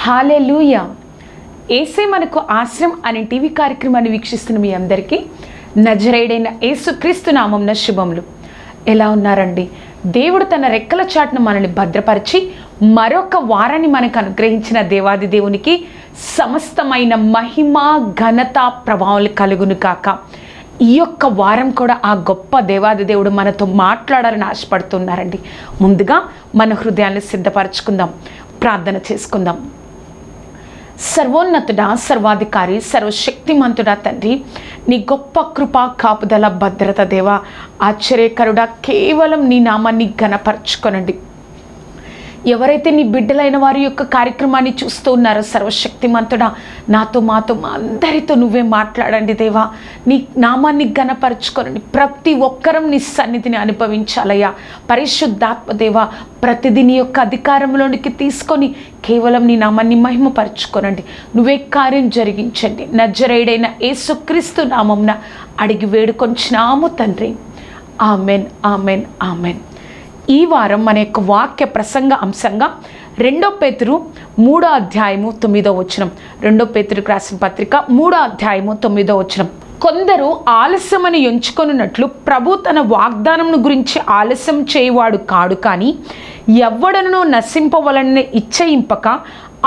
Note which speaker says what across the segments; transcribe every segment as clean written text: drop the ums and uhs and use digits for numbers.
Speaker 1: హల్లెలూయా. యేసే మనకు ఆశ్రయం అనే టీవీ కార్యక్రమాన్ని వీక్షిస్తున్న మీ అందరికీ నజరేయుడైన యేసుక్రీస్తు నామమున శుభములు. ఎలా ఉన్నారండి? దేవుడు తన రెక్కల చాటున మనల్ని భద్రపరిచి మరొక వారాన్ని మనకు అనుగ్రహించిన దేవాది దేవునికి సమస్తమైన మహిమ ఘనత ప్రభావాలు కలుగును కాక. ఈ యొక్క వారం కూడా ఆ గొప్ప దేవాది దేవుడు మనతో మాట్లాడాలని ఆశపడుతున్నారండి. ముందుగా మన హృదయాన్ని సిద్ధపరచుకుందాం, ప్రార్థన చేసుకుందాం. సర్వోన్నతుడా, సర్వాధికారి, సర్వశక్తిమంతుడా తండ్రి, నీ గొప్ప కృప, కాపుదల, భద్రత దేవా, ఆశ్చర్యకరుడా, కేవలం నీ నామాన్ని ఘనపరచుకొనండి. ఎవరైతే నీ బిడ్డలైన వారి యొక్క కార్యక్రమాన్ని చూస్తూ ఉన్నారో సర్వశక్తిమంతుడా, నాతో మాతో మా అందరితో నువ్వే మాట్లాడండి దేవా. నీ నామాన్ని ఘనపరచుకోనండి. ప్రతి ఒక్కరం నీ సన్నిధిని అనుభవించాలయ్యా. పరిశుద్ధాత్మ దేవా, ప్రతిదీ నీ యొక్క అధికారంలోనికి తీసుకొని కేవలం నీ నామాన్ని మహిమపరచుకోనండి. నువ్వే కార్యం జరిగించండి. నజరేయుడైన యేసుక్రీస్తు నామమున అడిగి వేడుకొంచున్నాము తండ్రి. Amen, amen, amen. ఈ వారం మన యొక్క వాక్య ప్రసంగ అంశంగా 2 పేతురు 3వ అధ్యాయము 9వ వచనం. 2 పేతురుకు రాసిన పత్రిక 3వ అధ్యాయము 9వ వచనం. కొందరు ఆలస్యమని ఎంచుకొనున్నట్లు ప్రభు తన వాగ్దానమును గురించి ఆలస్యం చేయవాడు కాడు, కానీ ఎవ్వడనో నశింపవలనని ఇచ్చయింపక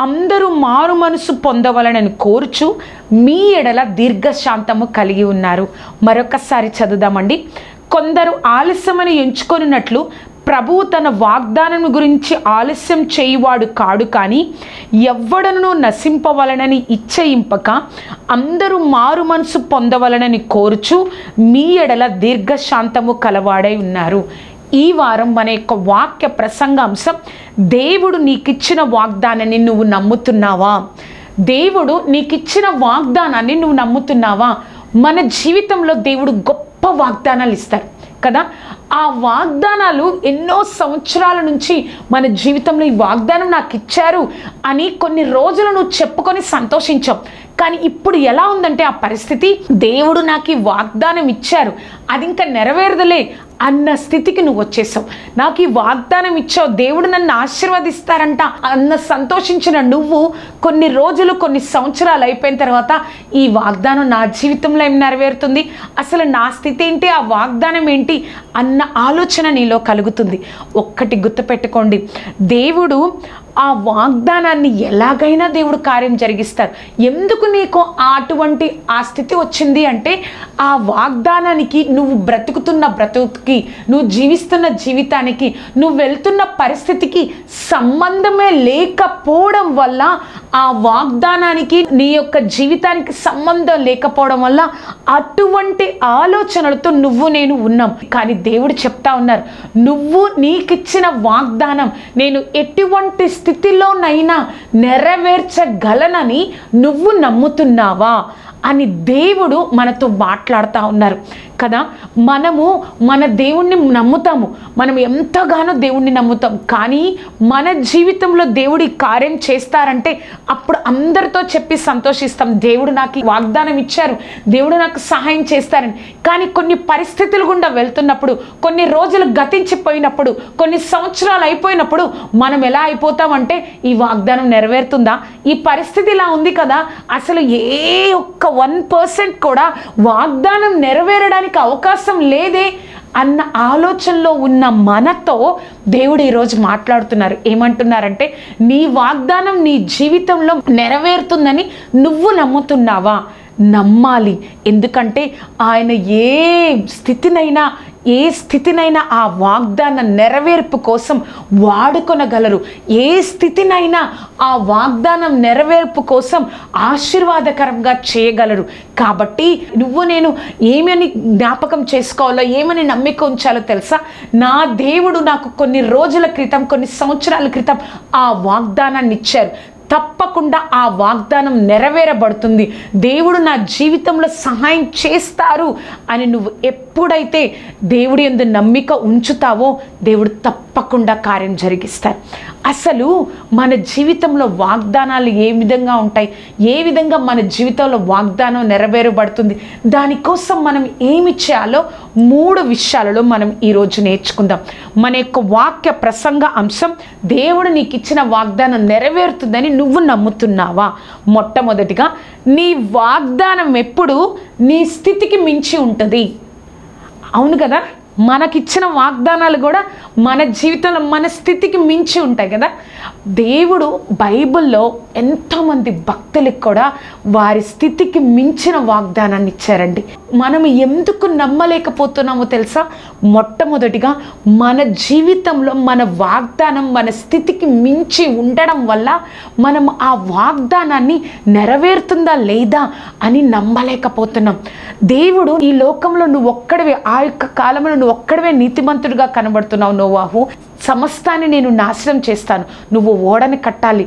Speaker 1: అందరూ మారు మనసు పొందవలనని కోరుచు మీ ఎడల దీర్ఘశాంతము కలిగి ఉన్నారు. మరొకసారి చదువుదామండి. కొందరు ఆలస్యమని ఎంచుకొనున్నట్లు ప్రభువు తన వాగ్దానం గురించి ఆలస్యం చేయువాడు కాడు, కానీ ఎవ్వడను నశింపవలనని ఇచ్చయింపక అందరూ మారు మనసు పొందవలనని కోరుచు మీ ఎడల దీర్ఘశాంతము కలవాడై ఉన్నారు. ఈ వారం మన యొక్క వాక్య ప్రసంగాంశం, దేవుడు నీకిచ్చిన వాగ్దానాన్ని నువ్వు నమ్ముతున్నావా? దేవుడు నీకిచ్చిన వాగ్దానాన్ని నువ్వు నమ్ముతున్నావా? మన జీవితంలో దేవుడు గొప్ప వాగ్దానాలు ఇస్తారు కదా. ఆ వాగ్దానాలు ఎన్నో సంవత్సరాల నుంచి మన జీవితంలో ఈ వాగ్దానం నాకు ఇచ్చారు అని కొన్ని రోజులు నువ్వు చెప్పుకొని సంతోషించావు. కానీ ఇప్పుడు ఎలా ఉందంటే ఆ పరిస్థితి, దేవుడు నాకు ఈ వాగ్దానం ఇచ్చారు, అది ఇంకా నెరవేరదలే అన్న స్థితికి నువ్వు వచ్చేసావు. నాకు ఈ వాగ్దానం ఇచ్చావు, దేవుడు నన్ను ఆశీర్వదిస్తారంట అన్న సంతోషించిన నువ్వు కొన్ని రోజులు, కొన్ని సంవత్సరాలు అయిపోయిన తర్వాత ఈ వాగ్దానం నా జీవితంలో ఏం నెరవేరుతుంది, అసలు నా స్థితి ఏంటి, ఆ వాగ్దానం ఏంటి అన్న ఆలోచన నీలో కలుగుతుంది. ఒక్కటి గుర్తుపెట్టుకోండి, దేవుడు ఆ వాగ్దానాన్ని ఎలాగైనా దేవుడు కార్యం జరిగిస్తారు. ఎందుకు నీకు అటువంటి ఆ స్థితి వచ్చింది అంటే, ఆ వాగ్దానానికి, నువ్వు బ్రతుకుతున్న బ్రతుకుకి, నువ్వు జీవిస్తున్న జీవితానికి, నువ్వు వెళ్తున్న పరిస్థితికి సంబంధమే లేకపోవడం వల్ల, ఆ వాగ్దానానికి నీ యొక్క జీవితానికి సంబంధం లేకపోవడం వల్ల అటువంటి ఆలోచనలతో నువ్వు నేను ఉన్నాం. కానీ దేవుడు చెప్తా ఉన్నారు, నువ్వు నీకిచ్చిన వాగ్దానం నేను ఎటువంటి స్థితిలోనైనా నెరవేర్చగలనని నువ్వు నమ్ముతున్నావా అని దేవుడు మనతో మాట్లాడుతూ ఉన్నారు కదా. మనము మన దేవుణ్ణి నమ్ముతాము, మనం ఎంతగానో దేవుణ్ణి నమ్ముతాం. కానీ మన జీవితంలో దేవుడి కార్యం చేస్తారంటే అప్పుడు అందరితో చెప్పి సంతోషిస్తాం, దేవుడు నాకు వాగ్దానం ఇచ్చారు, దేవుడు నాకు సహాయం చేస్తారని. కానీ కొన్ని పరిస్థితులు గుండా వెళ్తున్నప్పుడు, కొన్ని రోజులు గతించిపోయినప్పుడు, కొన్ని సంవత్సరాలు అయిపోయినప్పుడు మనం ఎలా అయిపోతామంటే, ఈ వాగ్దానం నెరవేరుతుందా, ఈ పరిస్థితి ఇలా ఉంది కదా, అసలు ఏ ఒక్క 1% కూడా వాగ్దానం నెరవేరడానికి అవకాశం లేదే అన్న ఆలోచనలో ఉన్న మనతో దేవుడు ఈరోజు మాట్లాడుతున్నారు. ఏమంటున్నారంటే, నీ వాగ్దానం నీ జీవితంలో నెరవేరుతుందని నువ్వు నమ్ముతున్నావా? నమ్మాలి. ఎందుకంటే ఆయన ఏ స్థితినైనా ఏ స్థితినైనా ఆ వాగ్దాన నెరవేర్పు కోసం వాడుకొనగలరు. ఏ స్థితినైనా ఆ వాగ్దానం నెరవేర్పు కోసం ఆశీర్వాదకరంగా చేయగలరు. కాబట్టి నువ్వు నేను ఏమని జ్ఞాపకం చేసుకోవాలో, ఏమని నమ్మిక ఉంచాలో తెలుసా? నా దేవుడు నాకు కొన్ని రోజుల క్రితం, కొన్ని సంవత్సరాల క్రితం ఆ వాగ్దానాన్ని ఇచ్చారు. తప్పకుండా ఆ వాగ్దానం నెరవేరబడుతుంది. దేవుడు నా జీవితంలో సహాయం చేస్తారు అని నువ్వు ఎప్పుడైతే దేవుడి యందు నమ్మిక ఉంచుతావో దేవుడు తప్పకుండా కార్యం జరిగిస్తారు. అసలు మన జీవితంలో వాగ్దానాలు ఏ విధంగా ఉంటాయి, ఏ విధంగా మన జీవితంలో వాగ్దానం నెరవేరబడుతుంది, దానికోసం మనం ఏమి చేయాలో 3 విషయాలలో మనం ఈరోజు నేర్చుకుందాం. మన యొక్క వాక్య ప్రసంగ అంశం, దేవుడు నీకు ఇచ్చిన వాగ్దానం నెరవేరుతుందని నువ్వు నమ్ముతున్నావా? మొట్టమొదటిగా, నీ వాగ్దానం ఎప్పుడు నీ స్థితికి మించి ఉంటుంది. అవును కదా, మనకిచ్చిన వాగ్దానాలు కూడా మన జీవితంలో మన స్థితికి మించి ఉంటాయి కదా. దేవుడు బైబిల్లో ఎంతోమంది భక్తులకు కూడా వారి స్థితికి మించిన వాగ్దానాన్ని ఇచ్చారండి. మనం ఎందుకు నమ్మలేకపోతున్నామో తెలుసా? మొట్టమొదటిగా మన జీవితంలో మన వాగ్దానం మన స్థితికి మించి ఉండడం వల్ల మనం ఆ వాగ్దానాన్ని నెరవేరుతుందా లేదా అని నమ్మలేకపోతున్నాం. దేవుడు ఈ లోకంలో నువ్వు ఒక్కడివే, ఆ యొక్క కాలంలో నువ్వు ఒక్కడివే నీతిమంతుడిగా కనబడుతున్నావు. నోవాహు, సమస్తాన్ని నేను నాశనం చేస్తాను, నువ్వు ఓడని కట్టాలి.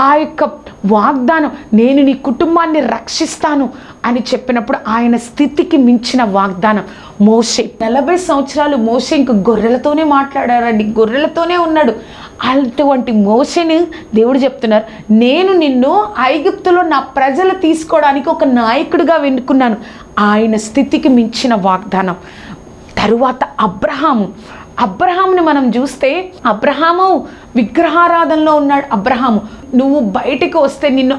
Speaker 1: ఆ యొక్క వాగ్దానం, నేను నీ కుటుంబాన్ని రక్షిస్తాను అని చెప్పినప్పుడు ఆయన స్థితికి మించిన వాగ్దానం. మోషే 40 సంవత్సరాలు మోషే ఇంక గొర్రెలతోనే మాట్లాడారండి, గొర్రెలతోనే ఉన్నాడు. అటువంటి మోషేని దేవుడు చెప్తున్నారు, నేను నిన్ను ఐగుప్తులో నా ప్రజలు తీసుకోవడానికి ఒక నాయకుడిగా వెనుకున్నాను. ఆయన స్థితికి మించిన వాగ్దానం. తరువాత అబ్రహాముని మనం చూస్తే, అబ్రహాము విగ్రహారాధనలో ఉన్నాడు. అబ్రహాము, నువ్వు బయటికి వస్తే నిన్ను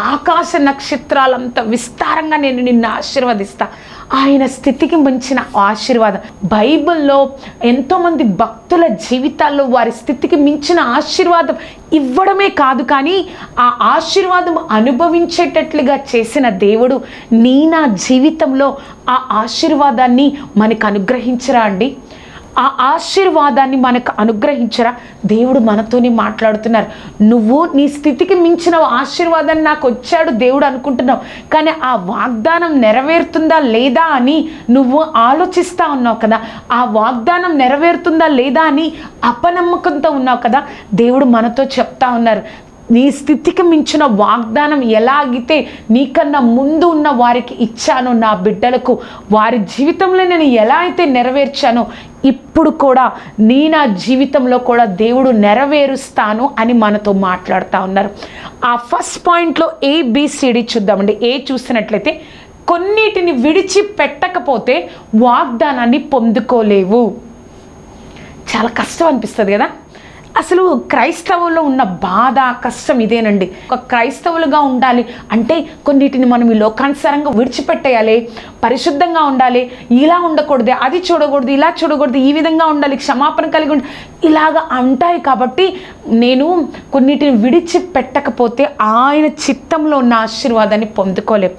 Speaker 1: ఆకాశ నక్షత్రాలంత విస్తారంగా నేను నిన్ను ఆశీర్వదిస్తా. ఆయన స్థితికి మించిన ఆశీర్వాదం. బైబిల్లో ఎంతోమంది భక్తుల జీవితాల్లో వారి స్థితికి మించిన ఆశీర్వాదం ఇవ్వడమే కాదు, కానీ ఆ ఆశీర్వాదం అనుభవించేటట్లుగా చేసిన దేవుడు నా జీవితంలో ఆ ఆశీర్వాదాన్ని మనకు అనుగ్రహించరా అండి? ఆ ఆశీర్వాదాన్ని మనకు అనుగ్రహించరా? దేవుడు మనతోనే మాట్లాడుతున్నారు. నువ్వు నీ స్థితికి మించిన ఆశీర్వాదాన్ని నాకు వచ్చాడు దేవుడు అనుకుంటున్నావు, కానీ ఆ వాగ్దానం నెరవేరుతుందా లేదా అని నువ్వు ఆలోచిస్తూ ఉన్నావు కదా. ఆ వాగ్దానం నెరవేరుతుందా లేదా అని అపనమ్మకంతో ఉన్నావు కదా. దేవుడు మనతో చెప్తా ఉన్నారు, నీ స్థితికి మించిన వాగ్దానం ఎలాగితే నీకన్నా ముందు ఉన్న వారికి ఇచ్చానో, నా బిడ్డలకు వారి జీవితంలో నేను ఎలా అయితే నెరవేర్చానో, ఇప్పుడు కూడా నా జీవితంలో కూడా దేవుడు నెరవేరుస్తాను అని మనతో మాట్లాడుతూ ఉన్నారు. ఆ ఫస్ట్ పాయింట్లో ABCD చూద్దామండి. ఏ చూసినట్లయితే, కొన్నిటిని విడిచిపెట్టకపోతే వాగ్దానాన్ని పొందుకోలేవు. చాలా కష్టం అనిపిస్తుంది కదా. అసలు క్రైస్తవుల్లో ఉన్న బాధ, కష్టం ఇదేనండి. ఒక క్రైస్తవులుగా ఉండాలి అంటే కొన్నిటిని మనం ఈ లోకానుసారంగా విడిచిపెట్టేయాలి, పరిశుద్ధంగా ఉండాలి, ఇలా ఉండకూడదు, అది చూడకూడదు, ఇలా చూడకూడదు, ఈ విధంగా ఉండాలి, క్షమాపణ కలిగి ఉండాలి, ఇలాగా ఉంటాయి. కాబట్టి నేను కొన్నిటిని విడిచిపెట్టకపోతే ఆయన చిత్తంలో ఉన్న ఆశీర్వాదాన్ని పొందుకోలేం.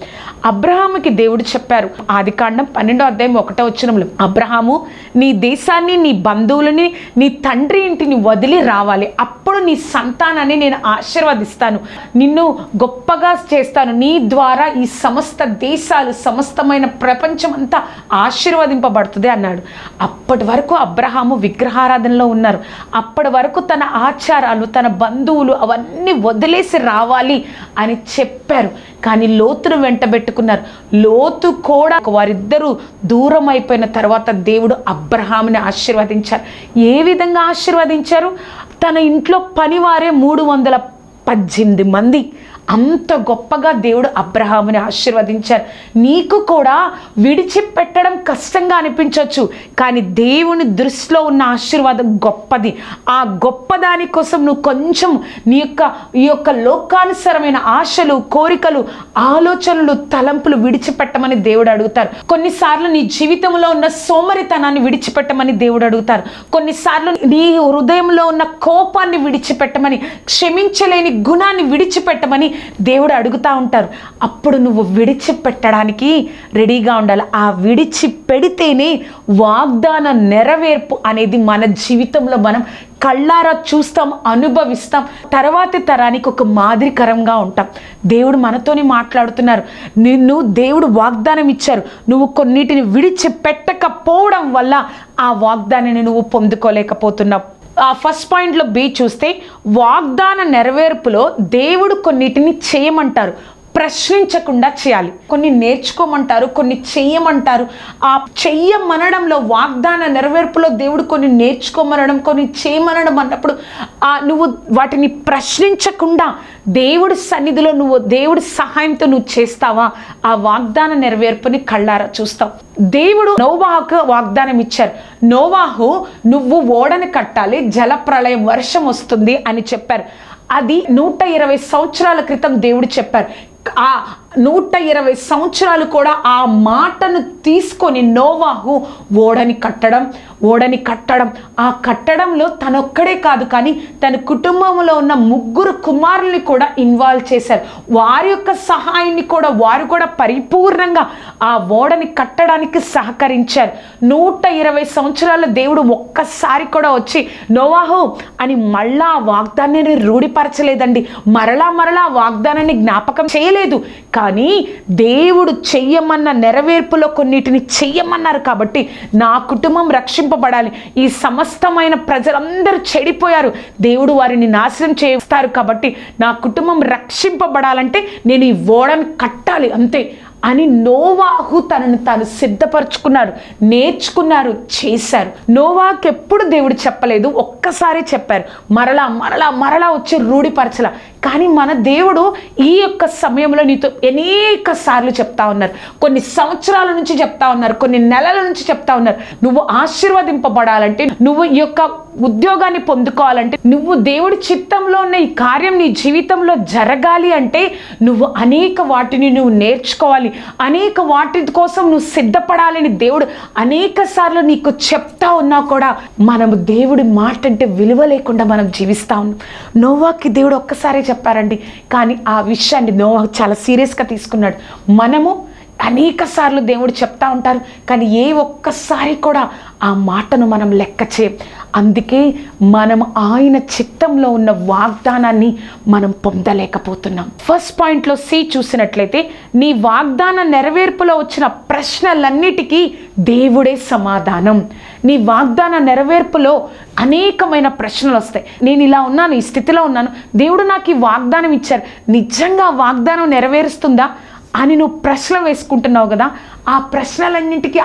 Speaker 1: అబ్రహాముకి దేవుడు చెప్పారు, ఆదికాండం 12వ అధ్యాయం 1వ వచనంలో, అబ్రహాము, నీ దేశాన్ని, నీ బంధువులని, నీ తండ్రి ఇంటిని వదిలి రావాలి, అప్పుడు నీ సంతానాన్ని నేను ఆశీర్వదిస్తాను, నిన్ను గొప్పగా చేస్తాను, నీ ద్వారా ఈ సమస్త దేశాలు, సమస్తమైన ప్రపంచం అంతా ఆశీర్వదింపబడుతుంది అన్నాడు. అప్పటి వరకు అబ్రహాము విగ్రహారాధనలో ఉన్నారు. అప్పటి వరకు తన ఆచారాలు, తన బంధువులు అవన్నీ వదిలేసి రావాలి అని చెప్పారు. కానీ లోతును వెంట పెట్టుకున్నారు. లోతు కూడా, వారిద్దరూ దూరం అయిపోయిన తర్వాత దేవుడు అబ్రహాముని ఆశీర్వదించారు. ఏ విధంగా ఆశీర్వదించారు? తన ఇంట్లో పనివారే 318 మంది. అంత గొప్పగా దేవుడు అబ్రహాముని ఆశీర్వదించారు. నీకు కూడా విడిచిపెట్టడం కష్టంగా అనిపించవచ్చు, కానీ దేవుని దృష్టిలో ఉన్న ఆశీర్వాదం గొప్పది. ఆ గొప్పదాని కోసం నువ్వు కొంచెం ఈ యొక్క లోకానుసరమైన ఆశలు, కోరికలు, ఆలోచనలు, తలంపులు విడిచిపెట్టమని దేవుడు అడుగుతారు. కొన్నిసార్లు నీ జీవితంలో ఉన్న సోమరితనాన్ని విడిచిపెట్టమని దేవుడు అడుగుతారు. కొన్నిసార్లు నీ హృదయంలో ఉన్న కోపాన్ని విడిచిపెట్టమని, క్షమించలేని గుణాన్ని విడిచిపెట్టమని దేవుడు అడుగుతూ ఉంటారు. అప్పుడు నువ్వు విడిచిపెట్టడానికి రెడీగా ఉండాలి. ఆ విడిచిపెడితేనే వాగ్దాన నెరవేర్పు అనేది మన జీవితంలో మనం కళ్ళారా చూస్తాం, అనుభవిస్తాం, తర్వాతి తరానికి ఒక మాదిరికరంగా ఉంటాం. దేవుడు మనతోని మాట్లాడుతున్నారు. నిన్ను దేవుడు వాగ్దానం ఇచ్చారు, నువ్వు కొన్నిటిని విడిచిపెట్టకపోవడం వల్ల ఆ వాగ్దానాన్ని నువ్వు పొందుకోలేకపోతున్నావు. ఫస్ట్ పాయింట్లో బి చూస్తే, వాగ్దాన నెరవేర్పులో దేవుడు కొన్నిటిని చేయమంటారు, ప్రశ్నించకుండా చేయాలి. కొన్ని నేర్చుకోమంటారు, కొన్ని చెయ్యమంటారు. ఆ చెయ్యమనడంలో, వాగ్దాన నెరవేర్పులో దేవుడు కొన్ని నేర్చుకోమనడం, కొన్ని చేయమనడం అన్నప్పుడు నువ్వు వాటిని ప్రశ్నించకుండా దేవుడి సన్నిధిలో నువ్వు దేవుడి సహాయంతో నువ్వు చేస్తావా, ఆ వాగ్దాన నెరవేర్పుని కళ్ళారా చూస్తావు. దేవుడు నోవాహుకు వాగ్దానం ఇచ్చారు. నోవాహు, నువ్వు ఓడని కట్టాలి, జలప్రళయం, వర్షం వస్తుంది అని చెప్పారు. అది 120 సంవత్సరాల క్రితం దేవుడు చెప్పారు. ఆ 120 సంవత్సరాలు కూడా ఆ మాటను తీసుకొని నోవాహు ఓడని కట్టడం, ఆ కట్టడంలో తనొక్కడే కాదు కానీ తన కుటుంబంలో ఉన్న 3 కుమారుల్ని కూడా ఇన్వాల్వ్ చేశారు. వారి యొక్క సహాయాన్ని కూడా వారు కూడా పరిపూర్ణంగా ఆ ఓడని కట్టడానికి సహకరించారు. 120 సంవత్సరాల దేవుడు ఒక్కసారి కూడా వచ్చి నోవాహు అని మళ్ళా ఆ వాగ్దానాన్ని రూఢిపరచలేదండి. మరలా వాగ్దానాన్ని జ్ఞాపకం చేయలేదు. కానీ దేవుడు చెయ్యమన్న నెరవేర్పులో కొన్నిటిని చెయ్యమన్నారు కాబట్టి నా కుటుంబం రక్షింపబడాలి, ఈ సమస్తమైన ప్రజలందరూ చెడిపోయారు, దేవుడు వారిని నాశనం చేస్తారు కాబట్టి నా కుటుంబం రక్షింపబడాలంటే నేను ఈ ఓడని కట్టాలి అంతే అని నోవాహు తనను తాను సిద్ధపరచుకున్నారు, నేర్చుకున్నారు, చేశారు. నోవాహుకి ఎప్పుడు దేవుడు చెప్పలేదు, ఒక్కసారి చెప్పారు. మరలా వచ్చి రూఢిపరచలా. కానీ మన దేవుడు ఈ యొక్క సమయంలో నీతో అనేక సార్లు చెప్తా ఉన్నారు, కొన్ని సంవత్సరాల నుంచి చెప్తా ఉన్నారు, కొన్ని నెలల నుంచి చెప్తా ఉన్నారు. నువ్వు ఆశీర్వదింపబడాలంటే, నువ్వు ఈ యొక్క ఉద్యోగాన్ని పొందుకోవాలంటే, నువ్వు దేవుడి చిత్తంలో ఉన్న ఈ కార్యం నీ జీవితంలో జరగాలి అంటే నువ్వు అనేక వాటిని నువ్వు నేర్చుకోవాలి, అనేక వాటి కోసం నువ్వు సిద్ధపడాలని దేవుడు అనేక సార్లు నీకు చెప్తా ఉన్నా కూడా మనము దేవుడి మాట అంటే విలువ లేకుండా మనం జీవిస్తా ఉన్నాం. నోవాకి దేవుడు ఒక్కసారి చెప్పారండి, కానీ ఆ విషయాన్ని నోవాహు చాలా సీరియస్గా తీసుకున్నాడు. మనము అనేక సార్లు దేవుడు చెప్తా ఉంటారు, కానీ ఏ ఒక్కసారి కూడా ఆ మాటను మనం లెక్క చేయం. అందుకే మనం ఆయన చిత్తంలో ఉన్న వాగ్దానాన్ని మనం పొందలేకపోతున్నాం. ఫస్ట్ పాయింట్లో సి చూసినట్లయితే, నీ వాగ్దాన నెరవేర్పులో వచ్చిన ప్రశ్నలన్నిటికీ దేవుడే సమాధానం. నీ వాగ్దాన నెరవేర్పులో అనేకమైన ప్రశ్నలు వస్తాయి. నేను ఇలా ఉన్నాను, ఈ స్థితిలో ఉన్నాను, దేవుడు నాకు ఈ వాగ్దానం ఇచ్చారు, నిజంగా వాగ్దానం నెరవేరుస్తుందా అని నువ్వు ప్రశ్నలు వేసుకుంటున్నావు కదా. ఆ ప్రశ్నలన్నింటికి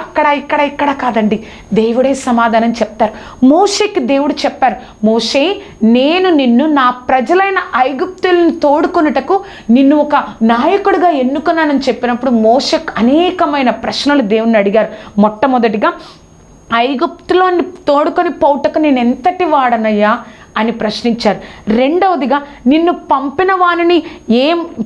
Speaker 1: ఇక్కడ కాదండి, దేవుడే సమాధానం చెప్తారు. మోషేకి దేవుడు చెప్పారు, మోషే, నేను నిన్ను నా ప్రజలైన ఐగుప్తులను తోడుకొనుటకు నిన్ను ఒక నాయకుడిగా ఎన్నుకున్నానని చెప్పినప్పుడు మోషేకు అనేకమైన ప్రశ్నలు దేవుణ్ణి అడిగారు. మొట్టమొదటిగా, ఐగుప్తులో తోడుకొని పోవుటకు నేను ఎంతటి వాడనయ్యా అని ప్రశ్నించారు. రెండవదిగా, నిన్ను పంపిన వానిని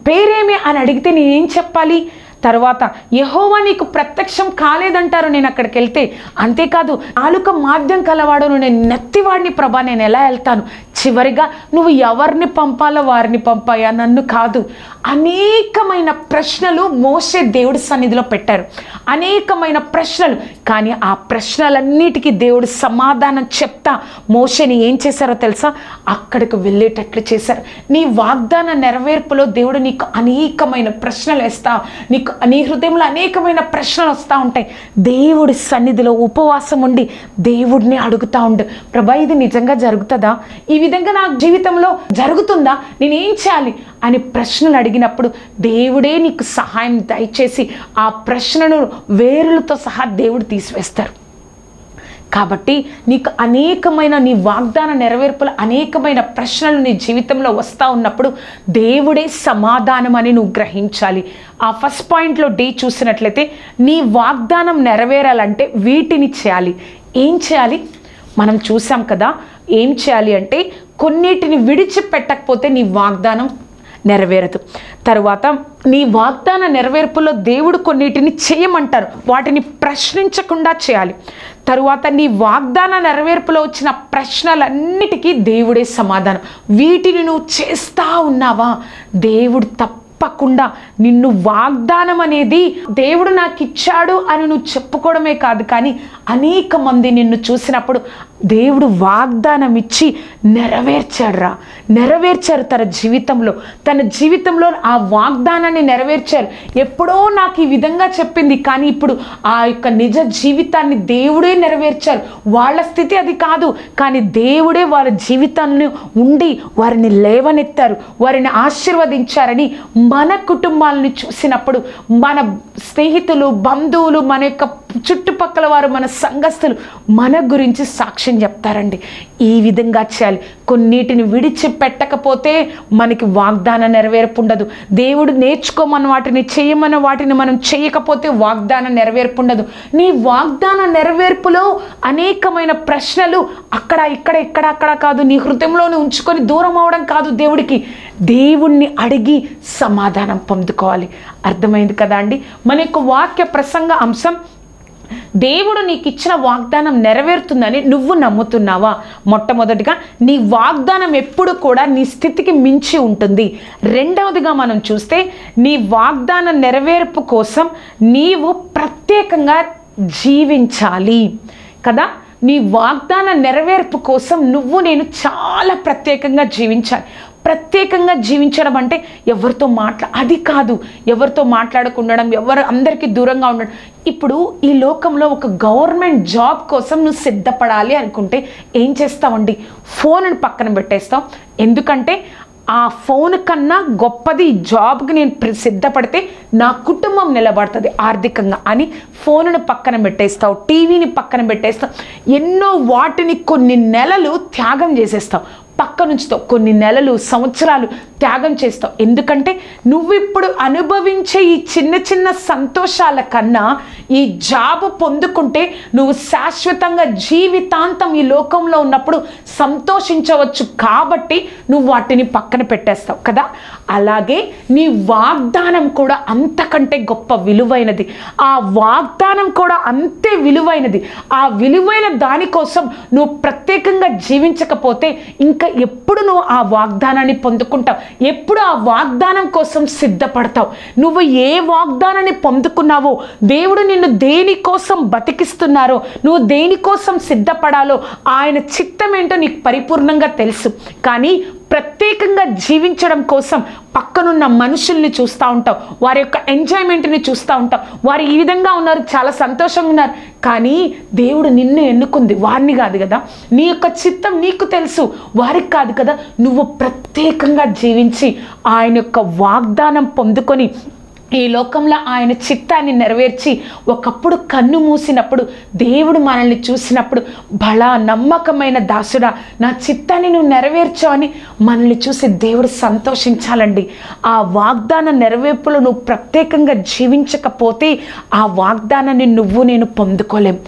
Speaker 1: పేరేమి అని అడిగితే నేనేం చెప్పాలి? తర్వాత, యెహోవా నీకు ప్రత్యక్షం కాలేదంటారు నేను అక్కడికి వెళ్తే. అంతేకాదు, నాలుక మాధ్యం కలవాడు, నేను నెత్తివాడిని ప్రభా, నేను ఎలా వెళ్తాను? చివరిగా, నువ్వు ఎవరిని పంపాలో వారిని పంపాయా, నన్ను కాదు. అనేకమైన ప్రశ్నలు మోషే దేవుడి సన్నిధిలో పెట్టారు, అనేకమైన ప్రశ్నలు. కానీ ఆ ప్రశ్నలన్నిటికీ దేవుడు సమాధానం చెప్తా మోషేని ఏం చేశారో తెలుసా? అక్కడికి వెళ్ళేటట్లు చేశారు. నీ వాగ్దాన నెరవేర్పులో దేవుడు నీకు అనేకమైన ప్రశ్నలు వేస్తా, నీ హృదయంలో అనేకమైన ప్రశ్నలు వస్తూ ఉంటాయి. దేవుడి సన్నిధిలో ఉపవాసం ఉండి దేవుడిని అడుగుతూ ఉండు, ప్రభా ఇది నిజంగా జరుగుతుందా, ఈ విధంగా నా జీవితంలో జరుగుతుందా, నేనేం చేయాలి అని ప్రశ్నలు అడిగినప్పుడు దేవుడే నీకు సహాయం దయచేసి ఆ ప్రశ్నను వేరులతో సహా దేవుడు తీసివేస్తారు. కాబట్టి నీకు అనేకమైన నీ వాగ్దాన నెరవేర్పులు అనేకమైన ప్రశ్నలు నీ జీవితంలో వస్తూ ఉన్నప్పుడు దేవుడే సమాధానం అని నువ్వు గ్రహించాలి. ఆ ఫస్ట్ పాయింట్లో డి చూసినట్లయితే, నీ వాగ్దానం నెరవేరాలంటే వీటిని చేయాలి. ఏం చేయాలి? మనం చూసాం కదా, ఏం చేయాలి అంటే కొన్నిటిని విడిచిపెట్టకపోతే నీ వాగ్దానం నెరవేరదు. తరువాత నీ వాగ్దాన నెరవేర్పులో దేవుడు కొన్నిటిని చేయమంటారు, వాటిని ప్రశ్నించకుండా చేయాలి. తరువాత నీ వాగ్దాన నెరవేర్పులో వచ్చిన ప్రశ్నలన్నిటికీ దేవుడే సమాధానం. వీటిని నువ్వు చేస్తా ఉన్నావా? దేవుడు తప్పకుండా నిన్ను వాగ్దానం అనేది దేవుడు నాకు ఇచ్చాడు అని నువ్వు చెప్పుకోవడమే కాదు, కానీ అనేక మంది నిన్ను చూసినప్పుడు దేవుడు వాగ్దానం ఇచ్చి నెరవేర్చారు తన జీవితంలో ఆ వాగ్దానాన్ని నెరవేర్చారు. ఎప్పుడో నాకు ఈ విధంగా చెప్పింది, కానీ ఇప్పుడు ఆ యొక్క నిజ జీవితాన్ని దేవుడే నెరవేర్చారు. వాళ్ళ స్థితి అది కాదు, కానీ దేవుడే వాళ్ళ జీవితాన్ని ఉండి వారిని లేవనెత్తారు, వారిని ఆశీర్వదించారని మన కుటుంబాలను చూసినప్పుడు మన స్నేహితులు, బంధువులు, మన యొక్క చుట్టుపక్కల వారు, మన సంఘస్థులు మన గురించి సాక్ష్యం చెప్తారండి. ఈ విధంగా చేయాలి. కొన్నిటిని విడిచిపెట్టకపోతే మనకి వాగ్దాన నెరవేర్పు ఉండదు. దేవుడు నేర్చుకోమన్న వాటిని, చేయమన్న వాటిని మనం చేయకపోతే వాగ్దాన నెరవేర్పు ఉండదు. నీ వాగ్దాన నెరవేర్పులో అనేకమైన ప్రశ్నలు అక్కడ కాదు, నీ హృదయంలోనే ఉంచుకొని దూరం అవడం కాదు. దేవుణ్ణి అడిగి సమాధానం పొందుకోవాలి. అర్థమైంది కదా అండి? మన యొక్క వాక్య ప్రసంగ అంశం, దేవుడు నీకు ఇచ్చిన వాగ్దానం నెరవేరుతుందని నువ్వు నమ్ముతున్నావా? మొట్టమొదటిగా నీ వాగ్దానం ఎప్పుడు కూడా నీ స్థితికి మించి ఉంటుంది. రెండవదిగా మనం చూస్తే నీ వాగ్దాన నెరవేర్పు కోసం నీవు ప్రత్యేకంగా జీవించాలి కదా. నీ వాగ్దాన నెరవేర్పు కోసం నేను చాలా ప్రత్యేకంగా జీవించాలి. ప్రత్యేకంగా జీవించడం అంటే అది కాదు, ఎవరితో మాట్లాడకుండా అందరికీ దూరంగా ఉండడం. ఇప్పుడు ఈ లోకంలో ఒక గవర్నమెంట్ జాబ్ కోసం నువ్వు సిద్ధపడాలి అనుకుంటే ఏం చేస్తావండి? ఫోన్ను పక్కన పెట్టేస్తావు. ఎందుకంటే ఆ ఫోన్ కన్నా గొప్పది జాబ్కి నేను సిద్ధపడితే నా కుటుంబం నిలబడుతుంది ఆర్థికంగా అని ఫోన్ను పక్కన పెట్టేస్తావు, టీవీని పక్కన పెట్టేస్తావు, ఎన్నో వాటిని కొన్ని నెలలు త్యాగం చేసేస్తావు, పక్క నుంచుతావు, కొన్ని నెలలు, సంవత్సరాలు త్యాగం చేస్తావు. ఎందుకంటే నువ్వు ఇప్పుడు అనుభవించే ఈ చిన్న చిన్న సంతోషాల కన్నా ఈ జాబ్ పొందుకుంటే నువ్వు శాశ్వతంగా జీవితాంతం ఈ లోకంలో ఉన్నప్పుడు సంతోషించవచ్చు. కాబట్టి నువ్వు వాటిని పక్కన పెట్టేస్తావు కదా. అలాగే నీ వాగ్దానం కూడా అంతకంటే గొప్ప విలువైనది. ఆ వాగ్దానం కూడా అంతే విలువైనది. ఆ విలువైన దానికోసం నువ్వు ప్రత్యేకంగా జీవించకపోతే ఇంకా ఎప్పుడు నువ్వు ఆ వాగ్దానాన్ని పొందుకుంటావు? ఎప్పుడు ఆ వాగ్దానం కోసం సిద్ధపడతావు? నువ్వు ఏ వాగ్దానాన్ని పొందుకున్నావో, దేవుడు నిన్ను దేనికోసం బతికిస్తున్నారో, నువ్వు దేనికోసం సిద్ధపడాలో ఆయన చిత్తం ఏంటో నీకు పరిపూర్ణంగా తెలుసు. కానీ ప్రత్యేకంగా జీవించడం కోసం పక్కనున్న మనుషుల్ని చూస్తూ ఉంటావు, వారి యొక్క ఎంజాయ్మెంట్ని చూస్తూ ఉంటావు. వారు ఈ విధంగా ఉన్నారు, చాలా సంతోషంగా ఉన్నారు, కానీ దేవుడు నిన్ను ఎన్నుకుంది వారిని కాదు కదా. నీ యొక్క చిత్తం నీకు తెలుసు, వారికి కాదు కదా. నువ్వు ప్రత్యేకంగా జీవించి ఆయన యొక్క వాగ్దానం పొందుకొని ఈ లోకంలో ఆయన చిత్తాన్ని నెరవేర్చి ఒకప్పుడు కన్ను మూసినప్పుడు దేవుడు మనల్ని చూసినప్పుడు, బలా నమ్మకమైన దాసుడా, నా చిత్తాన్ని నువ్వు నెరవేర్చావని మనల్ని చూసి దేవుడు సంతోషించాలండి. ఆ వాగ్దాన నెరవేర్పులో నువ్వు ప్రత్యేకంగా జీవించకపోతే ఆ వాగ్దానాన్ని నేను పొందుకోలేం.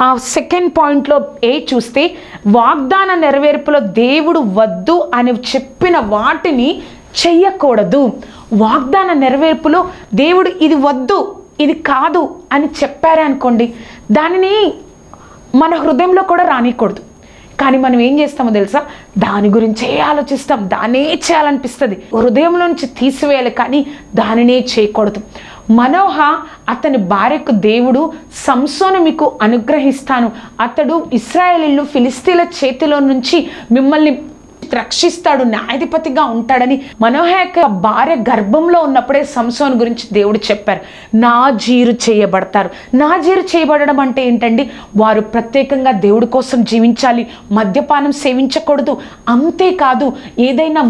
Speaker 1: ఆ సెకండ్ పాయింట్లో చూస్తే, వాగ్దాన నెరవేర్పులో దేవుడు వద్దు అని చెప్పిన వాటిని చెయ్యకూడదు. వాగ్దాన నెరవేర్పులో దేవుడు ఇది వద్దు, ఇది కాదు అని చెప్పారే అనుకోండి, దానిని మన హృదయంలో కూడా రానికూడదు. కానీ మనం ఏం చేస్తామో తెలుసా? దాని గురించే ఆలోచిస్తాం, దాన్నే చేయాలనిపిస్తుంది, హృదయంలో నుంచి తీసివేయాలి, కానీ దానినే చేయకూడదు. మనోహ అతని భార్యకు దేవుడు, సంసోను మీకు అనుగ్రహిస్తాను, అతడు ఇశ్రాయేలీయులు ఫిలిస్తీన్ల చేతిలో నుంచి మిమ్మల్ని రక్షిస్తాడు, న్యాయాధిపతిగా ఉంటాడని మనోహ యొక్క భార్య గర్భంలో ఉన్నప్పుడే సంసోను గురించి దేవుడు చెప్పారు. నాజీరు చేయబడతారు. నాజీరు చేయబడడం అంటే ఏంటండి? వారు ప్రత్యేకంగా దేవుడి కోసం జీవించాలి, మద్యపానం సేవించకూడదు. అంతేకాదు, ఏదైనా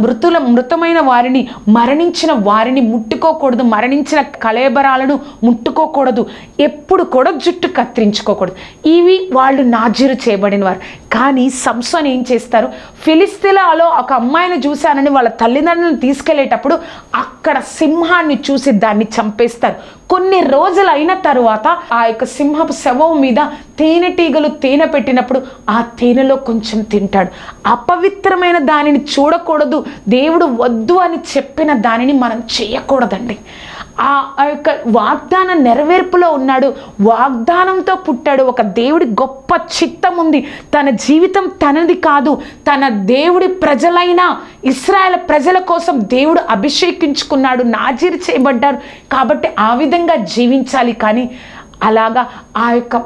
Speaker 1: మృతమైన వారిని, మరణించిన వారిని ముట్టుకోకూడదు, మరణించిన కళేబరాలను ముట్టుకోకూడదు, ఎప్పుడు కూడా జుట్టు కత్తిరించుకోకూడదు. ఇవి వాళ్ళు నాజీరు చేయబడిన వారు. కానీ సంసోను ఏం చేస్తారు? ఫిలిస్తీన్ల సిరియాలో ఒక అమ్మాయిని చూశానని వాళ్ళ తల్లిదండ్రులను తీసుకెళ్లేటప్పుడు అక్కడ సింహాన్ని చూసి దాన్ని చంపేస్తారు. కొన్ని రోజులు అయిన తరువాత ఆ యొక్క సింహపు శవం మీద తేనెటీగలు తేనె పెట్టినప్పుడు ఆ తేనెలో కొంచెం తింటాడు. అపవిత్రమైన దానిని చూడకూడదు, దేవుడు వద్దు అని చెప్పిన దానిని మనం చేయకూడదండి. ఆ యొక్క వాగ్దాన నెరవేర్పులో ఉన్నాడు, వాగ్దానంతో పుట్టాడు. ఒక దేవుడి గొప్ప చిత్తం ఉంది. తన జీవితం తనది కాదు, తన దేవుడి ప్రజలైన ఇశ్రాయేల్ ప్రజల కోసం దేవుడు అభిషేకించుకున్నాడు, నాజీరు చేయబడ్డారు. కాబట్టి ఆ విధంగా జీవించాలి. కానీ అలాగా ఆ యొక్క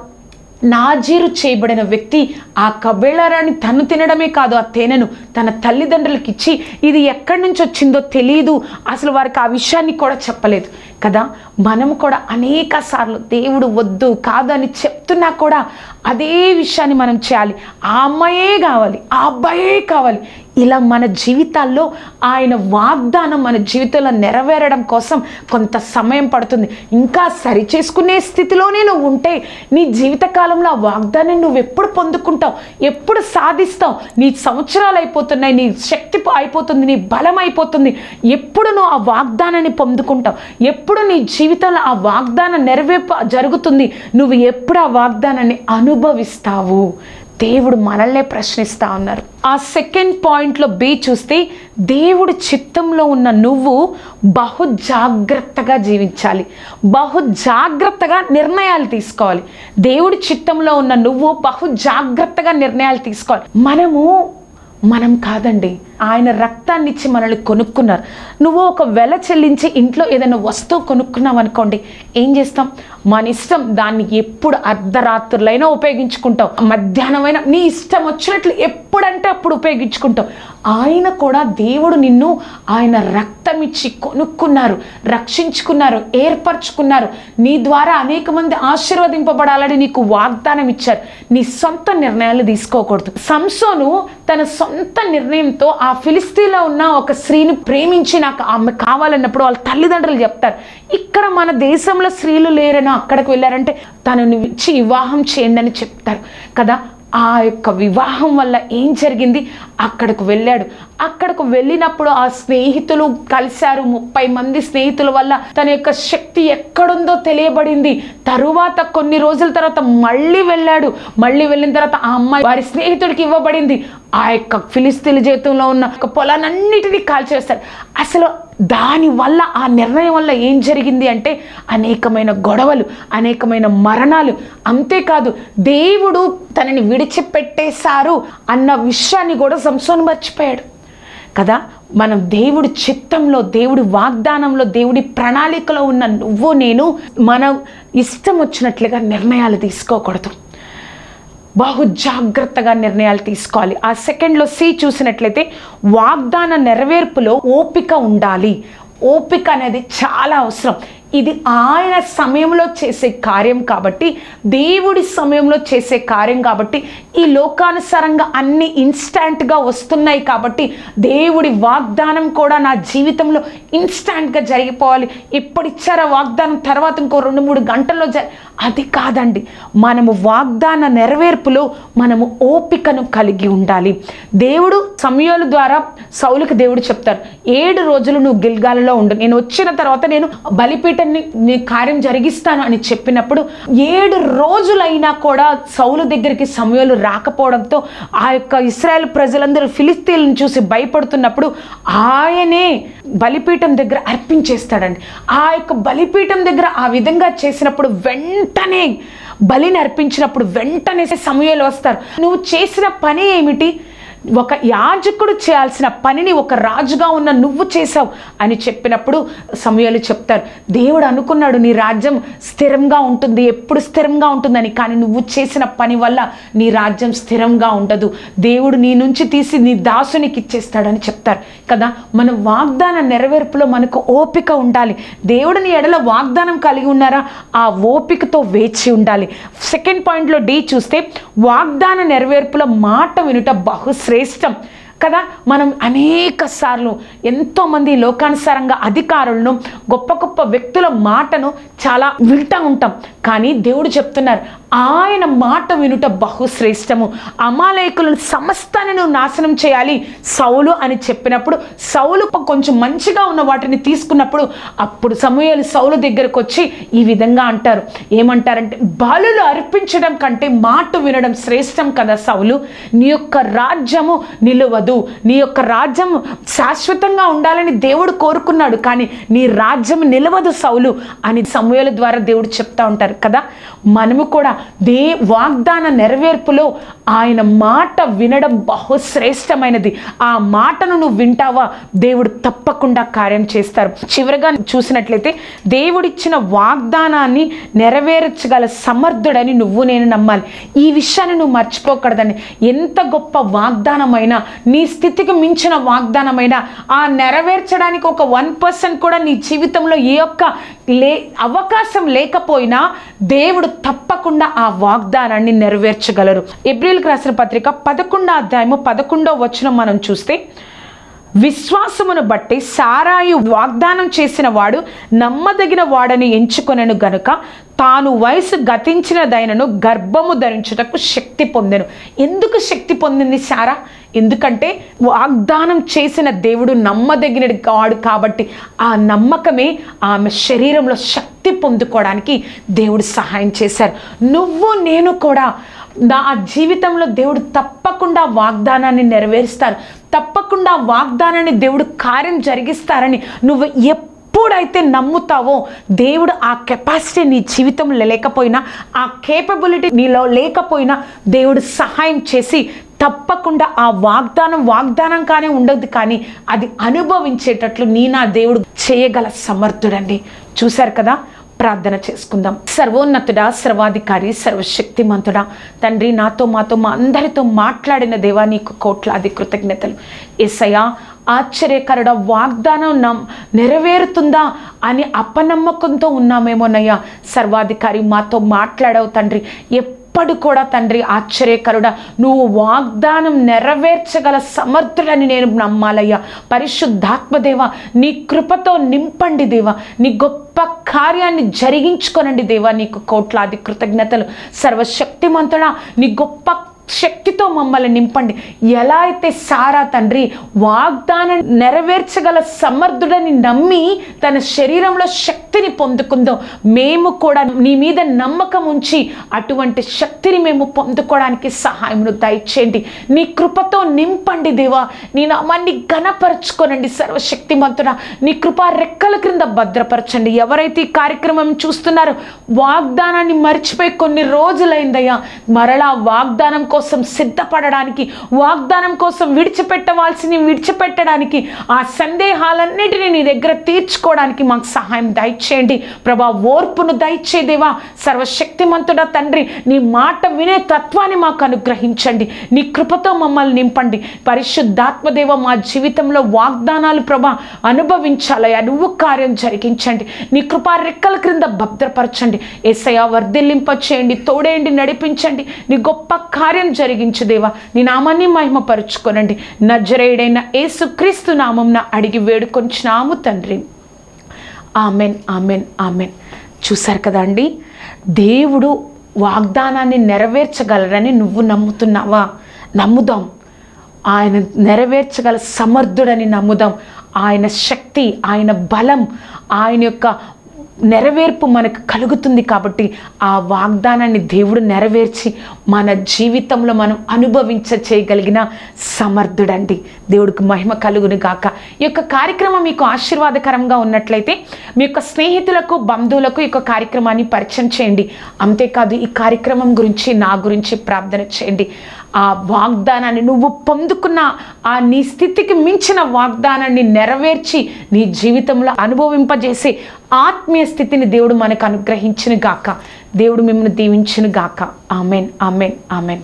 Speaker 1: నాజీరు చేయబడిన వ్యక్తి ఆ కబేళారాన్ని తను తినడమే కాదు, ఆ తేనెను తన తల్లిదండ్రులకి ఇచ్చి ఇది ఎక్కడి నుంచి వచ్చిందో తెలియదు, అసలు వారికి ఆ విషయాన్ని కూడా చెప్పలేదు కదా. మనం కూడా అనేక సార్లు దేవుడు వద్దు కాదు అని చెప్తున్నా కూడా అదే విషయాన్ని మనం చేయాలి. ఆ అమ్మాయే కావాలి, ఆ అబ్బాయే కావాలి. ఇలా మన జీవితాల్లో ఆయన వాగ్దానం మన జీవితంలో నెరవేరడం కోసం కొంత సమయం పడుతుంది. ఇంకా సరిచేసుకునే స్థితిలోనే నువ్వు ఉంటే నీ జీవితకాలంలో ఆ వాగ్దానం నువ్వు ఎప్పుడు పొందుకుంటావు, ఎప్పుడు సాధిస్తావు? నీ సంవత్సరాలు అయిపోతున్నాయి, నీ శక్తి అయిపోతుంది, నీ బలం అయిపోతుంది. ఎప్పుడు నువ్వు ఆ వాగ్దానాన్ని పొందుకుంటావు? ఎప్పుడు నీ జీవితంలో ఆ వాగ్దానం నెరవేర్పు జరుగుతుంది? నువ్వు ఎప్పుడు ఆ వాగ్దానాన్ని అనుభవిస్తావు? దేవుడు మనల్నే ప్రశ్నిస్తా ఉన్నారు. ఆ సెకండ్ పాయింట్లో బి చూస్తే, దేవుడి చిత్తంలో ఉన్న నువ్వు బహు జాగ్రత్తగా జీవించాలి, బహు జాగ్రత్తగా నిర్ణయాలు తీసుకోవాలి. దేవుడి చిత్తంలో ఉన్న నువ్వు బహు జాగ్రత్తగా నిర్ణయాలు తీసుకోవాలి. మనం కాదండి, ఆయన రక్తాన్ని ఇచ్చి మనల్ని కొనుక్కున్నారు. నువ్వు ఒక వెల చెల్లించి ఇంట్లో ఏదైనా వస్తువు కొనుక్కున్నావు అనుకోండి, ఏం చేస్తాం? మన ఇష్టం, దాన్ని ఎప్పుడు అర్ధరాత్రులైనా ఉపయోగించుకుంటావు, మధ్యాహ్నమైనా నీ ఇష్టం వచ్చినట్లు ఎప్పుడంటే అప్పుడు ఉపయోగించుకుంటావు. ఆయన కూడా దేవుడు నిన్ను ఆయన రక్తం ఇచ్చి కొనుక్కున్నారు, రక్షించుకున్నారు, ఏర్పరచుకున్నారు. నీ ద్వారా అనేక మంది ఆశీర్వదింపబడాలని నీకు వాగ్దానం ఇచ్చారు. నీ సొంత నిర్ణయాలు తీసుకోకూడదు. సంసోను తన సొంత నిర్ణయంతో ఆ ఫిలిస్తీన్లో ఉన్న ఒక స్త్రీని ప్రేమించి నాకు ఆమె కావాలన్నప్పుడు వాళ్ళ తల్లిదండ్రులు చెప్తారు, ఇక్కడ మన దేశంలో స్త్రీలు లేరని అక్కడికి వెళ్ళారంటే తనను ఇచ్చి వివాహం చేయండి అని చెప్తారు కదా. ఆ యొక్క వివాహం వల్ల ఏం జరిగింది? అక్కడికి వెళ్ళాడు. అక్కడికి వెళ్ళినప్పుడు ఆ స్నేహితులు కలిశారు. 30 మంది స్నేహితుల వల్ల తన యొక్క శక్తి ఎక్కడుందో తెలియబడింది. తరువాత కొన్ని రోజుల తర్వాత మళ్ళీ వెళ్ళాడు. మళ్ళీ వెళ్ళిన తర్వాత ఆ అమ్మాయి వారి స్నేహితుడికి ఇవ్వబడింది. ఆ యొక్క ఫిలిస్తీన్ల జీవితంలో ఉన్న పొలాలన్నిటినీ కాల్చేస్తారు. అసలు దానివల్ల, ఆ నిర్ణయం వల్ల ఏం జరిగింది అంటే అనేకమైన గొడవలు, అనేకమైన మరణాలు. అంతేకాదు, దేవుడు తనని విడిచిపెట్టేశారు అన్న విషయాన్ని కూడా సంసోను మర్చిపోయాడు కదా. మనం దేవుడి చిత్తంలో, దేవుడి వాగ్దానంలో, దేవుడి ప్రణాళికలో ఉన్న నువ్వు నేను మనం ఇష్టం వచ్చినట్లుగా నిర్ణయాలు తీసుకోకూడదు. బహు జాగ్రత్తగా నిర్ణయాలు తీసుకోవాలి. ఆ సెకండ్లో సి చూసినట్లయితే, వాగ్దాన నెరవేర్పులో ఓపిక ఉండాలి. ఓపిక అనేది చాలా అవసరం. ఇది ఆయన సమయంలో చేసే కార్యం కాబట్టి, దేవుడి సమయంలో చేసే కార్యం కాబట్టి, ఈ లోకానుసారంగా అన్ని ఇన్స్టాంట్గా వస్తున్నాయి కాబట్టి, దేవుడి వాగ్దానం కూడా నా జీవితంలో ఇన్స్టాంట్గా జరిగిపోవాలి. ఇప్పుడు ఇచ్చారా వాగ్దానం, తర్వాత ఇంకో 2-3 గంటల్లో అది కాదండి. మనము వాగ్దాన నెరవేర్పులో మనము ఓపికను కలిగి ఉండాలి. దేవుడు సమూయేలు ద్వారా సౌలుకి దేవుడు చెప్తారు, 7 రోజులు నువ్వు గిల్గాలులో ఉండు, నేను వచ్చిన తర్వాత నేను బలిపీఠాన్ని నీ కార్యం జరిగిస్తాను అని చెప్పినప్పుడు 7 రోజులైనా కూడా సౌలు దగ్గరికి సమూయేలు రాకపోవడంతో ఆ యొక్క ఇశ్రాయేల్ ప్రజలందరూ ఫిలిస్తీన్లను చూసి భయపడుతున్నప్పుడు ఆయనే బలిపీఠం దగ్గర అర్పించేస్తాడండి. ఆ యొక్క బలిపీఠం దగ్గర ఆ విధంగా చేసినప్పుడు వెంటనే బలిని అర్పించినప్పుడు వెంటనే సమూయేలు వస్తారు. నువ్వు చేసిన పని ఏమిటి? ఒక యాజకుడు చేయాల్సిన పనిని ఒక రాజుగా ఉన్న నువ్వు చేసావు అని చెప్పినప్పుడు సమూయేలు చెప్తారు, దేవుడు అనుకున్నాడు నీ రాజ్యం స్థిరంగా ఉంటుంది, ఎప్పుడు స్థిరంగా ఉంటుందని, కానీ నువ్వు చేసిన పని వల్ల నీ రాజ్యం స్థిరంగా ఉండదు, దేవుడు నీ నుంచి తీసి నీ దాసునికి ఇచ్చేస్తాడని చెప్తారు కదా. మన వాగ్దాన నెరవేర్పులో మనకు ఓపిక ఉండాలి. దేవుడిని ఎడల వాగ్దానం కలిగి ఉన్నారా? ఆ ఓపికతో వేచి ఉండాలి. సెకండ్ పాయింట్లో డి చూస్తే, వాగ్దాన నెరవేర్పులో మాట వినుట బహుశ్రేష్టం కదా. మనం అనేక సార్లు ఎంతోమంది లోకానుసారంగా అధికారులను, గొప్ప గొప్ప వ్యక్తుల మాటను చాలా వింటూ ఉంటాం. కానీ దేవుడు చెప్తున్నారు, ఆయన మాట వినుట బహుశ్రేష్టము. అమాలేకులను సమస్తాన్ని నువ్వు నాశనం చేయాలి సౌలు అని చెప్పినప్పుడు, సౌలు కొంచెం మంచిగా ఉన్న వాటిని తీసుకున్నప్పుడు, అప్పుడు సమూయేలు సౌలు దగ్గరకు వచ్చి ఈ విధంగా అంటారు. ఏమంటారంటే, బలులు అర్పించడం కంటే మాట వినడం శ్రేష్టం కదా సౌలు. నీ యొక్క రాజ్యము నిలవదు, నీ యొక్క రాజ్యం శాశ్వతంగా ఉండాలని దేవుడు కోరుకున్నాడు, కానీ నీ రాజ్యం నిలవదు సౌలు అని సమూయేలు ద్వారా దేవుడు చెప్తా ఉంటారు కదా. మనము కూడా వాగ్దాన నెరవేర్పులో ఆయన మాట వినడం బహుశ్రేష్టమైనది. ఆ మాటను నువ్వు వింటావా, దేవుడు తప్పకుండా కార్యం చేస్తారు. చివరిగా చూసినట్లయితే, దేవుడిచ్చిన వాగ్దానాన్ని నెరవేర్చగల సమర్థుడని నువ్వు నేను నమ్మాలి. ఈ విషయాన్ని నువ్వు మర్చిపోకూడదని. ఎంత గొప్ప వాగ్దానమైనా, నీ స్థితికి మించిన వాగ్దానమైనా, ఆ నెరవేర్చడానికి ఒక 1% కూడా నీ జీవితంలో ఏ ఒక్క అవకాశం లేకపోయినా దేవుడు తప్పకుండా ఆ వాగ్దానాన్ని నెరవేర్చగలరు. ఎబ్రిల్కి రాసిన పత్రిక 11వ అధ్యాయము 11వ వచనం మనం చూస్తే, విశ్వాసమును బట్టి సారాయి వాగ్దానం చేసిన వాడు నమ్మదగిన వాడని ఎంచుకొనెను గనుక తాను వయసు గతించినదైనను గర్భము ధరించుటకు శక్తి పొందెను. ఎందుకు శక్తి పొందింది సారా? ఎందుకంటే వాగ్దానం చేసిన దేవుడు నమ్మదగిన వాడు కాబట్టి ఆ నమ్మకమే ఆమె శరీరంలో శక్తి పొందుకోవడానికి దేవుడు సహాయం చేశారు. నువ్వు నేను కూడా నా జీవితంలో దేవుడు తప్పకుండా వాగ్దానాన్ని నెరవేరుస్తారు, తప్పకుండా వాగ్దానాన్ని దేవుడు కార్యం జరిగిస్తారని నువ్వు ఎప్పుడైతే నమ్ముతావో, దేవుడు ఆ కెపాసిటీ నీ జీవితంలో లేకపోయినా, ఆ కేపబిలిటీ నీలో లేకపోయినా దేవుడు సహాయం చేసి తప్పకుండా ఆ వాగ్దానంగానే ఉండదు, కానీ అది అనుభవించేటట్లు నా దేవుడు చేయగల సమర్థుడండి. చూశారు కదా. ప్రార్థన చేసుకుందాం. సర్వోన్నతుడా, సర్వాధికారి, సర్వశక్తిమంతుడా తండ్రి, నాతో మాతో మా అందరితో మాట్లాడిన దేవా నీకు కోట్లాది కృతజ్ఞతలు. యేసయ్యా, ఆశ్చర్యకరుడ వాగ్దానం నెరవేరుతుందా అని అపనమ్మకంతో ఉన్నామేమోనయ్యా. సర్వాధికారి మాతో మాట్లాడవు తండ్రి. ఎప్పుడు కూడా తండ్రి ఆశ్చర్యకరుడా, నువ్వు వాగ్దానం నెరవేర్చగల సమర్థులని నేను నమ్మాలయ్యా. పరిశుద్ధాత్మదేవ, నీ కృపతో నింపండి దేవా, నీ గొప్ప కార్యాన్ని జరిగించుకొనండి దేవా. నీకు కోట్లాది కృతజ్ఞతలు. సర్వశక్తిమంతుడా, నీ గొప్ప శక్తితో మమ్మల్ని నింపండి. ఎలా అయితే సారా తండ్రి వాగ్దానం నెరవేర్చగల సమర్థుడని నమ్మి తన శరీరంలో శక్తిని పొందుకుందో, మేము కూడా నీ మీద నమ్మకం ఉంచి అటువంటి శక్తిని మేము పొందుకోవడానికి సహాయమును దయచేయండి. నీ కృపతో నింపండి దేవా. నీ నామాన్ని ఘనపరచుకోనండి. సర్వశక్తిమంతుడా, నీ కృపా రెక్కల క్రింద భద్రపరచండి. ఎవరైతే ఈ కార్యక్రమం చూస్తున్నారో వాగ్దానాన్ని మర్చిపోయి కొన్ని రోజులైందయ్యా, మరలా వాగ్దానం కోసం సిద్ధపడడానికి, వాగ్దానం కోసం విడిచిపెట్టడానికి, ఆ సందేహాలన్నిటినీ నీ దగ్గర తీర్చుకోవడానికి మాకు సహాయం దయచేయండి ప్రభా. ఓర్పును దయచేదేవా. సర్వశక్తిమంతుడా తండ్రి, నీ మాట వినే తత్వాన్ని మాకు అనుగ్రహించండి. నీ కృపతో మమ్మల్ని నింపండి. పరిశుద్ధాత్మదేవ, మా జీవితంలో వాగ్దానాలు ప్రభా అనుభవించాలయ్యా. నువ్వు కార్యం జరిగించండి. నీ కృపా రెక్కల క్రింద భద్రపరచండి. యేసయ్యా, వర్ధిల్లింప చేయండి, తోడేయండి, నడిపించండి. నీ గొప్ప కార్యం జరిగించు దేవా. నీ నామాన్ని మహిమపరుచుకోనండి. నజరేయుడైన యేసుక్రీస్తు నామమున అడిగి వేడుకొంచున్నాము తండ్రి. Amen, amen, amen. చూశారు కదా అండి, దేవుడు వాగ్దానాన్ని నెరవేర్చగలరని నువ్వు నమ్ముతున్నావా? నమ్ముదాం. ఆయన నెరవేర్చగల సమర్థుడని నమ్ముదాం. ఆయన శక్తి, ఆయన బలం, ఆయన యొక్క నెరవేర్పు మనకు కలుగుతుంది కాబట్టి ఆ వాగ్దానాన్ని దేవుడు నెరవేర్చి మన జీవితంలో మనం చేయగలిగిన సమర్థుడండి. దేవుడికి మహిమ కలుగును గాక. ఈ యొక్క కార్యక్రమం మీకు ఆశీర్వాదకరంగా ఉన్నట్లయితే మీ యొక్క స్నేహితులకు, బంధువులకు ఈ యొక్క కార్యక్రమాన్ని పరిచయం చేయండి. అంతేకాదు ఈ కార్యక్రమం గురించి, నా గురించి ప్రార్థన చేయండి. ఆ వాగ్దానాన్ని నువ్వు పొందుకున్న ఆ నీ స్థితికి మించిన వాగ్దానాన్ని నెరవేర్చి నీ జీవితంలో అనుభవింపజేసే ఆత్మీయ స్థితిని దేవుడు మనకు అనుగ్రహించును గాక. దేవుడు మిమ్మల్ని దీవించును గాక. Amen, amen, amen.